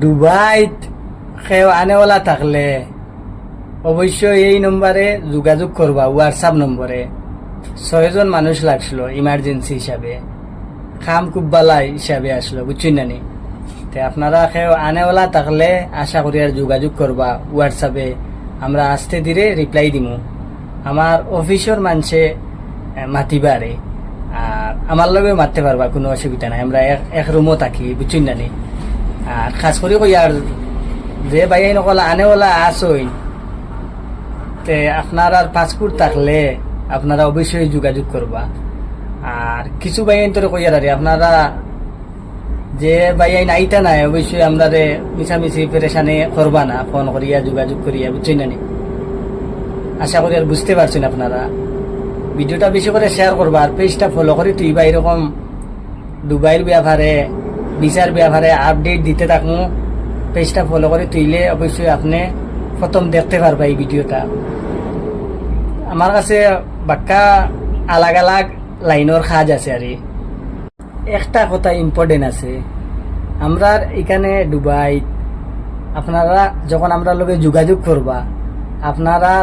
দুবাইত কেউ আনেওয়ালা থাকলে অবশ্যই এই নম্বরে যোগাযোগ করবা, হোয়াটসঅ্যাপ নম্বরে। 6 জন মানুষ লাগছিল ইমার্জেন্সি হিসাবে, খাম কুব্বালা হিসাবে আসলো, বুঝছেন না নি? আপনারা কেউ আনেওয়ালা থাকলে আশা করি আর যোগাযোগ করবা হোয়াটসঅ্যাপে, আমরা আস্তে ধীরে রিপ্লাই দিমু। আমার অফিসের মানুষে মাতিবারে আর আমার লগে মারতে পারবা, কোনো অসুবিধা নাই। আমরা এক রুমও থাকি, বুঝছেন না নি? আর খাস করে কই আর যে বাইয়াই নকল আনেওয়ালা আসইন, তে আপনার আর পাসপোর্ট থাকলে আপনারা অবশ্যই যোগাযোগ করবা। আর কিছু বাইয়াইন তোরে কইয়ার আরে আপনারা যে বাইয়াইন আইতা নাই, অবশ্যই আমরা মিছামিছি পেরেশানি করবা না, ফোন করিয়া যোগাযোগ করিয়া, বুঝছেন না নি? আশা করি আর বুঝতে পারছেন আপনারা। ভিডিওটা বেশি করে শেয়ার করবা আর পেজটা ফলো করে তুইবা, এরকম দুবাইয়ের ব্যাপারে ভিসার ব্যাপারে আপডেট দিতে থাকবো। পেজটা ফলো করে তুইলে অবশ্যই আপনি প্রথম দেখতে পারবা এই ভিডিওটা। আমার কাছে বাক্কা আলাগ আলাগ লাইনের কাজ আছে। আর একটা কথা ইম্পর্টেন্ট আছে, আমরা এখানে দুবাই আপনারা যখন আমরা লগে যোগাযোগ করবা, আপনারা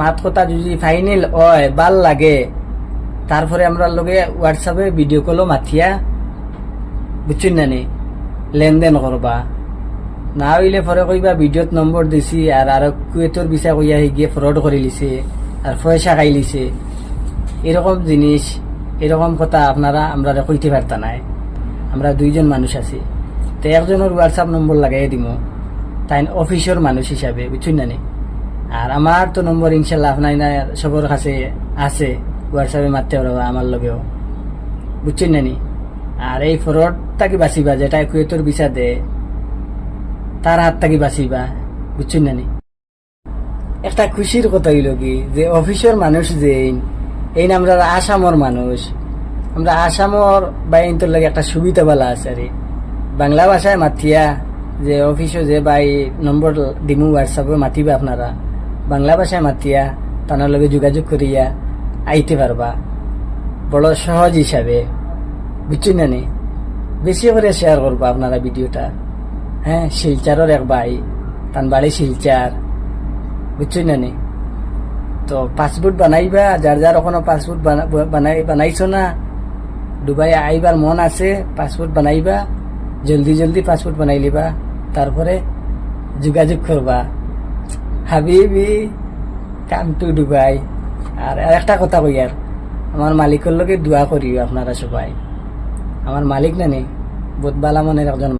মাত কথা যদি ফাইনাল হয়, ভাল লাগে, তারপরে আমরা লগে হোয়াটসঅ্যাপে ভিডিও কলও মাথিয়া, বুঝছেন না নি, লেনদেন করবা। না হইলে পরে কইবা ভিডিওত নম্বর দিছি আর কুয়েতর বিচা কইয়া গিয়ে ফ্রড করে লিছে আর পয়সা খাই লিছে। এরকম জিনিস, এরকম কথা আপনারা আমরা কইতে পারতা নাই। আমরা 2 জন মানুষ আছি, তো একজনের হোয়াটসঅ্যাপ নম্বর লাগাই দিব, তাই অফিসের মানুষ হিসাবে, বুঝছেন না নি? আর আমার তো নম্বর ইনশাল্লাহ আপনার সবার কাছে আছে, হোয়াটসঅ্যাপে মারতে পারবা আমার লগেও, বুঝছেন না নি? আর এই ফ্রড থাকি বাঁচিবা, যেটা কুয়েতর বিচা দে তার হাত থাকি বাঁচিবা, বুঝছেন না নি? একটা খুশির কথা হইল কি, যে অফিসের মানুষ যে এই আমরা আসামর মানুষ, আমরা আসামর বাইন্তর লাগে একটা সুবিধা বলা আছে। আর বাংলা ভাষায় মাতিয়া যে অফিসে যে বাই নম্বর দিমু হোয়াটসঅ্যাপে মাতিবা, আপনারা বাংলা ভাষায় মাতিয়া তার লগে যোগাযোগ করিয়া আইতে পারবা বড় সহজ হিসাবে, বুঝছেন না নি? বেশি করে শেয়ার করবা আপনারা ভিডিওটা। হ্যাঁ, শিলচারের এক ভাই, তার বাড়ি শিলচার, বুঝছেন না নি? তো পাসপোর্ট বানাইবা, যার যার ওখানে পাসপোর্ট বানাইছো না, দুবাই আইবার মন আছে, পাসপোর্ট বানাইবা, জলদি জলদি পাসপোর্ট বানাই লিবা, তারপরে যোগাযোগ করবা। হাবিবি কাম টু দুবাই। আর একটা কথা কই, আর আমার মালিকের লগে দোয়া করিও আপনারা সবাই। আমার মালিক না নি, বহুত বালা মনের একজন